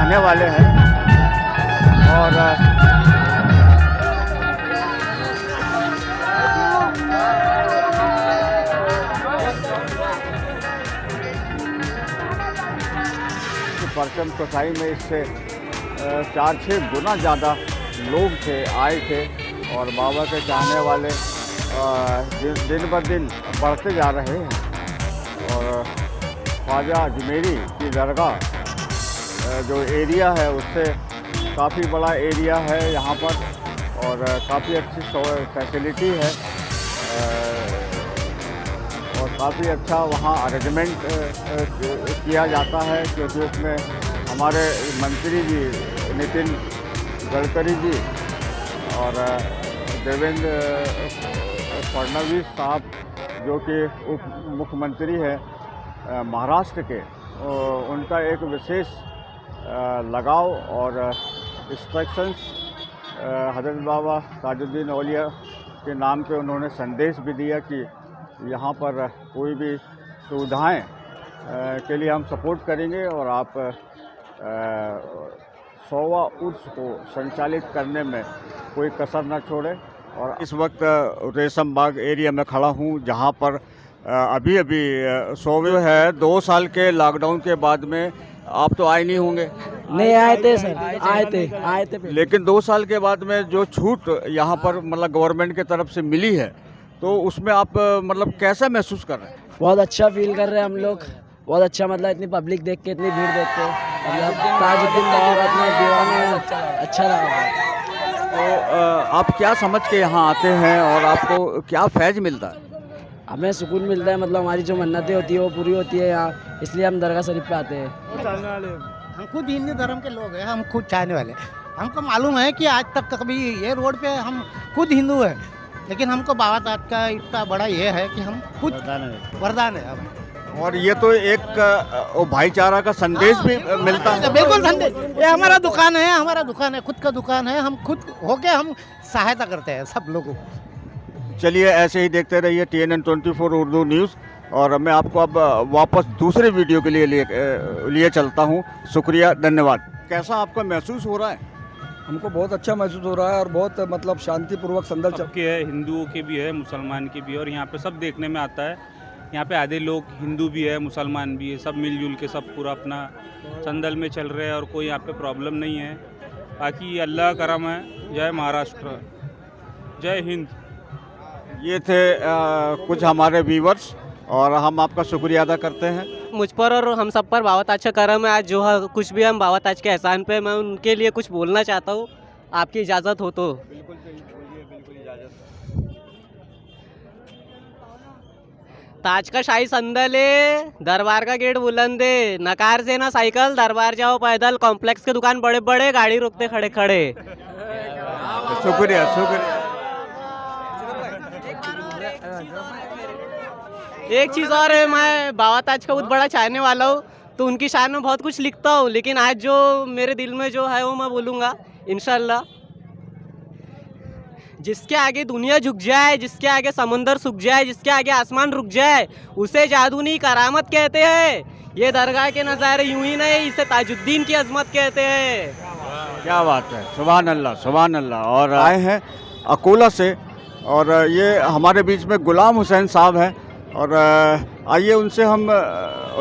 चाहने वाले हैं। और परचम चौथाई में इससे 4-6 गुना ज़्यादा लोग आए थे और बाबा के चाहने वाले दिन ब दिन बढ़ते जा रहे हैं। और ख्वाजा अजमेरी की दरगाह जो एरिया है उससे काफ़ी बड़ा एरिया है यहाँ पर और काफ़ी अच्छी फैसिलिटी है और काफ़ी अच्छा वहाँ अरेंजमेंट किया जाता है, क्योंकि उसमें हमारे मंत्री जी नितिन गडकरी जी और देवेंद्र फडणवीस साहब जो कि उप मुख्यमंत्री है महाराष्ट्र के, उनका एक विशेष लगाव और इंस्ट्रक्शंस हज़रत बाबा ताजुद्दीन औलिया के नाम पे उन्होंने संदेश भी दिया कि यहाँ पर कोई भी सुविधाएं के लिए हम सपोर्ट करेंगे और आप 100वां उर्स को संचालित करने में कोई कसर न छोड़े। और इस वक्त रेशम बाग एरिया में खड़ा हूँ जहाँ पर अभी 100वें है। 2 साल के लॉकडाउन के बाद में आप तो आए नहीं होंगे? नहीं आए थे सर, आए थे लेकिन 2 साल के बाद में जो छूट यहाँ पर मतलब गवर्नमेंट की तरफ से मिली है, तो उसमें आप मतलब कैसा महसूस कर रहे हैं? बहुत अच्छा फील कर रहे हैं हम लोग, बहुत अच्छा। मतलब इतनी पब्लिक देख के, इतनी भीड़ देख के, मतलब ताजुद्दीन बाबा का इतना दीवाना अच्छा लगा। तो आप क्या समझ के यहाँ आते हैं और आपको क्या फैज़ मिलता है? हमें सुकून मिलता है, मतलब हमारी जो मन्नतें होती है वो पूरी होती है यहाँ, इसलिए हम दरगाह शरीफ पे आते हैं। चाहने वाले हम खुद हिंदू धर्म के लोग हैं, हम खुद चाहने वाले। हमको मालूम है कि आज तक कभी ये रोड पे हम खुद हिंदू हैं, लेकिन हमको बाबा ताज का इतना बड़ा ये है कि हम खुद वरदान है हम। और ये तो एक भाईचारा का संदेश भी मिलता है। बिल्कुल संदेश। ये हमारा दुकान है, खुद का दुकान है, हम खुद होके हम सहायता करते हैं सब लोगों को। चलिए ऐसे ही देखते रहिए TNN 24 उर्दू न्यूज़। और मैं आपको अब वापस दूसरे वीडियो के लिए चलता हूँ। शुक्रिया, धन्यवाद। कैसा आपका महसूस हो रहा है? हमको बहुत अच्छा महसूस हो रहा है और बहुत मतलब शांतिपूर्वक संदल सबके है, हिंदुओं के भी है, मुसलमान के भी है और यहाँ पे सब देखने में आता है। यहाँ पे आधे लोग हिंदू भी है, मुसलमान भी है, सब मिलजुल के सब पूरा अपना संदल में चल रहे हैं और कोई यहाँ पे प्रॉब्लम नहीं है। बाकी अल्लाह करम है। जय महाराष्ट्र, जय हिंद। ये थे कुछ हमारे व्यूवर्स और हम आपका शुक्रिया अदा करते हैं। मुझ पर और हम सब पर बाबा ताज का करम है। आज जो है कुछ भी हम बाबा ताज के एहसान पे, मैं उनके लिए कुछ बोलना चाहता हूँ, आपकी इजाज़त हो तो। बिल्कुल सही, बोलिए, बिल्कुल इजाज़त। ताज का शाही संदल है, दरबार का गेट बुलंद है, नकार से ना साइकिल, दरबार जाओ पैदल, कॉम्प्लेक्स के दुकान बड़े बड़े, गाड़ी रुकते खड़े खड़े। शुक्रिया शुक्रिया। एक चीज़ और है, मैं बाबा ताज का बहुत बड़ा चाहने वाला हूँ, तो उनकी शान में बहुत कुछ लिखता हूँ, लेकिन आज जो मेरे दिल में जो है वो मैं बोलूँगा इंशाल्लाह। जिसके आगे दुनिया झुक जाए, जिसके आगे समंदर सूख जाए, जिसके आगे आसमान रुक जाए, उसे जादू नहीं करामत कहते हैं। ये दरगाह के नज़ारे यूं ही नहीं, इसे ताजुद्दीन की अजमत कहते हैं। क्या बात है, सुभान अल्लाह सुभान अल्लाह। और आए हैं अकोला से और ये हमारे बीच में गुलाम हुसैन साहब हैं और आइए उनसे हम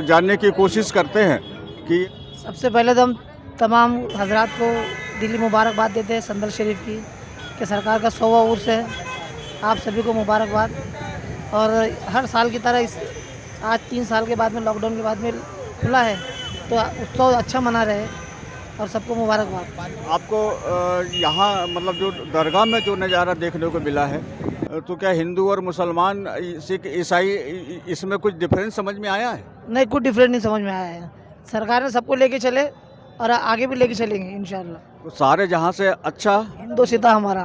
जानने की कोशिश करते हैं कि सबसे पहले तो हम तमाम हजरात को दिली मुबारकबाद देते हैं संदल शरीफ की, कि सरकार का 100वां उर्स है। आप सभी को मुबारकबाद। और हर साल की तरह इस आज 3 साल के बाद में, लॉकडाउन के बाद में खुला है, तो उत्सव अच्छा मना रहे और सबको मुबारकबाद। आपको यहाँ मतलब जो दरगाह में जो नज़ारा देखने को मिला है, तो क्या हिंदू और मुसलमान, सिख, ईसाई, इसमें कुछ डिफरेंस समझ में आया है? नहीं, कुछ डिफरेंस नहीं समझ में आया है। सरकार ने सबको लेके चले और आगे भी लेके चलेंगे इंशाल्लाह। तो सारे जहाँ से अच्छा हिंदोसिता हमारा।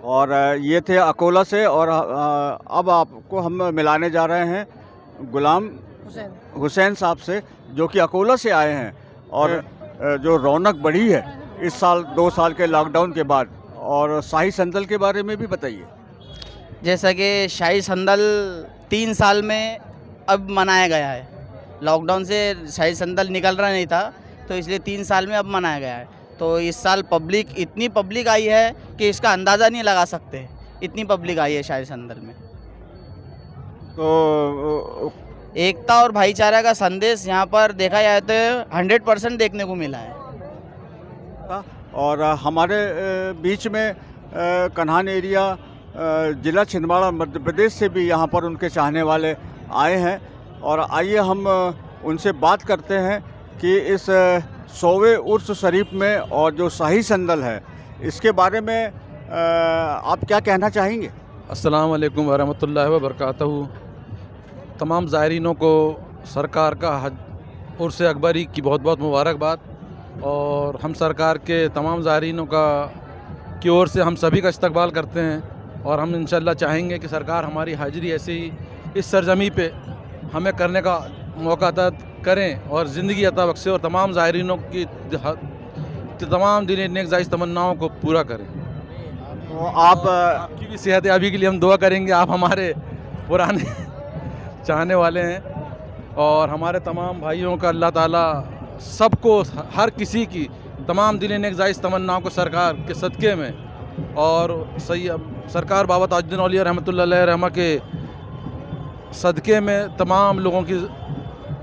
और ये थे अकोला से। और अब आपको हम मिलाने जा रहे हैं गुलाम हुसैन साहब से, जो कि अकोला से आए हैं। और जो रौनक बढ़ी है इस साल 2 साल के लॉकडाउन के बाद, और शाही संदल के बारे में भी बताइए। जैसा कि शाही संदल 3 साल में अब मनाया गया है। लॉकडाउन से शाही संदल निकल रहा नहीं था, तो इसलिए 3 साल में अब मनाया गया है। तो इस साल पब्लिक इतनी पब्लिक आई है कि इसका अंदाज़ा नहीं लगा सकते, इतनी पब्लिक आई है शाही संदल में। तो एकता और भाईचारा का संदेश यहाँ पर देखा जाए तो 100% देखने को मिला है। और हमारे बीच में कन्हान एरिया ज़िला छिंदवाड़ा मध्य प्रदेश से भी यहाँ पर उनके चाहने वाले आए हैं। और आइए हम उनसे बात करते हैं कि इस 100वें उर्स शरीफ में और जो शाही संदल है इसके बारे में आप क्या कहना चाहेंगे? अस्सलाम वालेकुम वरहमतुल्लाहि वबरकातहू। तमाम ज़ायरीनों को सरकार का हज उर्स अकबरी की बहुत बहुत मुबारकबाद। और हम सरकार के तमाम ज़ायरीनों की ओर से हम सभी का इस्तकबाल करते हैं और हम इंशाअल्लाह चाहेंगे कि सरकार हमारी हाजिरी ऐसे ही इस सरजमी पे हमें करने का मौका अता करें और ज़िंदगी अता बख्शे और तमाम ज़ायरीनों की तमाम दिल नेक जायज़ तमन्नाओं को पूरा करें। तो आपकी भी सेहत याबी के लिए हम दुआ करेंगे। आप हमारे पुराने चाहने वाले हैं और हमारे तमाम भाइयों का अल्लाह ताला सबको हर किसी की तमाम दिल नेक जायज़ तमन्नाओं को सरकार के सदक़े में और सही सरकार बाबा ताजुद्दीन औलिया रहमतुल्लाह अलैह रहमा के सदक़े में तमाम लोगों की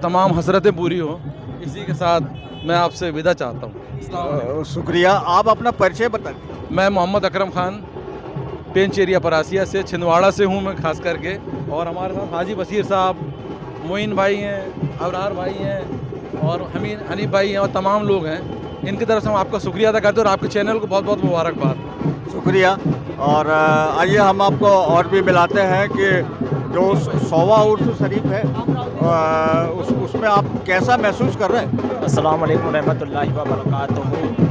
तमाम हसरतें पूरी हों। इसी के साथ मैं आपसे विदा चाहता हूँ। शुक्रिया। आप अपना परिचय बताएं। मैं मोहम्मद अकरम ख़ान पेंच एरिया परासिया से छिंदवाड़ा से हूँ मैं ख़ास करके। और हमारे साथ हाजी बसीर साहब, मोइन भाई हैं, अबरार भाई हैं और हनीफ भाई हैं और तमाम लोग हैं। इनकी तरफ से हम आपका शुक्रिया अदा करते हैं और आपके चैनल को बहुत बहुत मुबारकबाद। शुक्रिया। और आइए हम आपको और भी मिलाते हैं कि जो 100वां उर्स शरीफ है उसमें आप कैसा महसूस कर रहे हैं? अस्सलाम वालेकुम रहमतुल्लाहि व बरकातहू।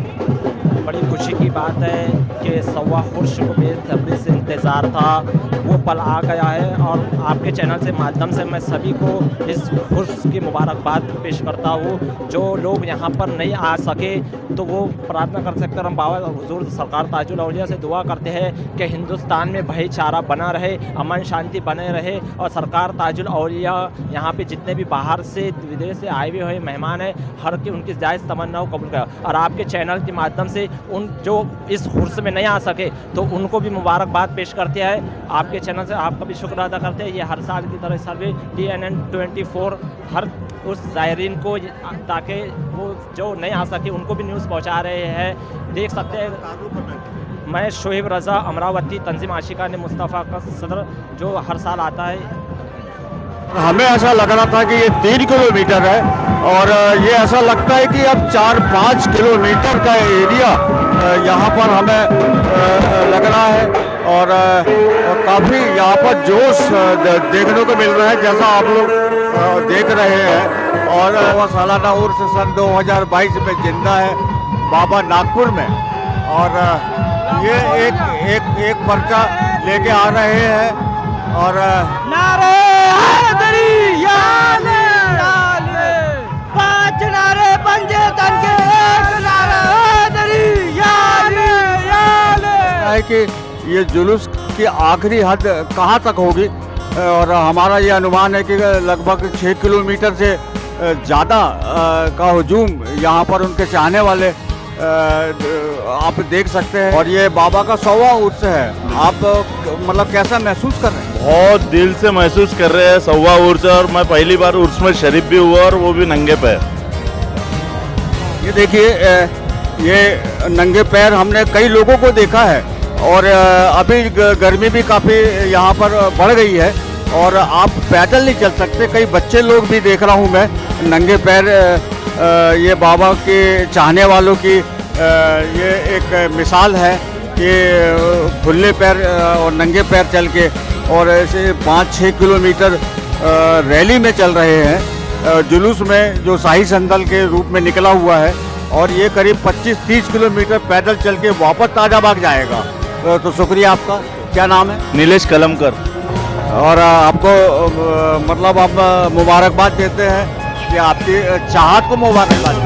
बड़ी खुशी की बात है कि 100वां उर्स को बेसब्री से इंतज़ार था, वो पल आ गया है। और आपके चैनल से माध्यम से मैं सभी को इस उर्स की मुबारकबाद पेश करता हूँ। जो लोग यहाँ पर नहीं आ सके तो वो प्रार्थना कर सकते हैं। हम बाबा हुजूर सरकार ताजुल औलिया से दुआ करते हैं कि हिंदुस्तान में भाईचारा बना रहे, अमन शांति बने रहे और सरकार ताजुल औलिया यहाँ पे जितने भी बाहर से विदेश से आए हुए मेहमान हैं हर की उनकी जायज़ तमन्नाओं को कबूल करा। और आपके चैनल के माध्यम से उन जो इस उर्स में नहीं आ सके तो उनको भी मुबारकबाद पेश करते हैं। आपके चैनल से आपका भी शुक्र अदा करते हैं। ये हर साल की तरह इस साल भी TNN 24 हर उस ज़ायरीन को ताकि वो जो नहीं आ सके उनको भी न्यूज़ पहुंचा रहे हैं। देख सकते हैं मैं शोएब रज़ा अमरावती तंजीम आशिकान मुस्तफ़ा का सदर जो हर साल आता है। हमें ऐसा लग रहा था कि ये 3 किलोमीटर है और ये ऐसा लगता है कि अब 4-5 किलोमीटर का एरिया यहाँ पर हमें लग रहा है। और काफ़ी यहाँ पर जोश देखने को मिल रहा है जैसा आप लोग देख रहे हैं। और वह सालाना उर्स सन 2022 में जिंदा है बाबा नागपुर में। और ये एक पर्चा लेके आ रहे हैं और नारे हैदरी याले पांच नारे पंजे तन के एक नारा हैदरी याले है कि ये जुलूस की आखिरी हद कहाँ तक होगी। और हमारा ये अनुमान है कि लगभग 6 किलोमीटर से ज़्यादा का हुजूम यहाँ पर उनके चाहने वाले आप देख सकते हैं। और ये बाबा का 100वां उर्स है। आप मतलब कैसा महसूस कर रहे हैं? बहुत दिल से महसूस कर रहे हैं 100वां उर्स। और मैं पहली बार उर्स में शरीफ भी हुआ और वो भी नंगे पैर। ये देखिए ये नंगे पैर हमने कई लोगों को देखा है। और अभी गर्मी भी काफ़ी यहाँ पर बढ़ गई है और आप पैदल नहीं चल सकते। कई बच्चे लोग भी देख रहा हूँ मैं नंगे पैर। ये बाबा के चाहने वालों की ये एक मिसाल है कि खुले पैर और नंगे पैर चल के और ऐसे 5-6 किलोमीटर रैली में चल रहे हैं। जुलूस में जो शाही संदल के रूप में निकला हुआ है और ये करीब 25-30 किलोमीटर पैदल चल के वापस ताजाबाग जाएगा। तो शुक्रिया आपका। क्या नाम है? नीलेश कलमकर। और आपको मतलब आप मुबारकबाद देते हैं कि आपकी चाहत को मुबारकबाद।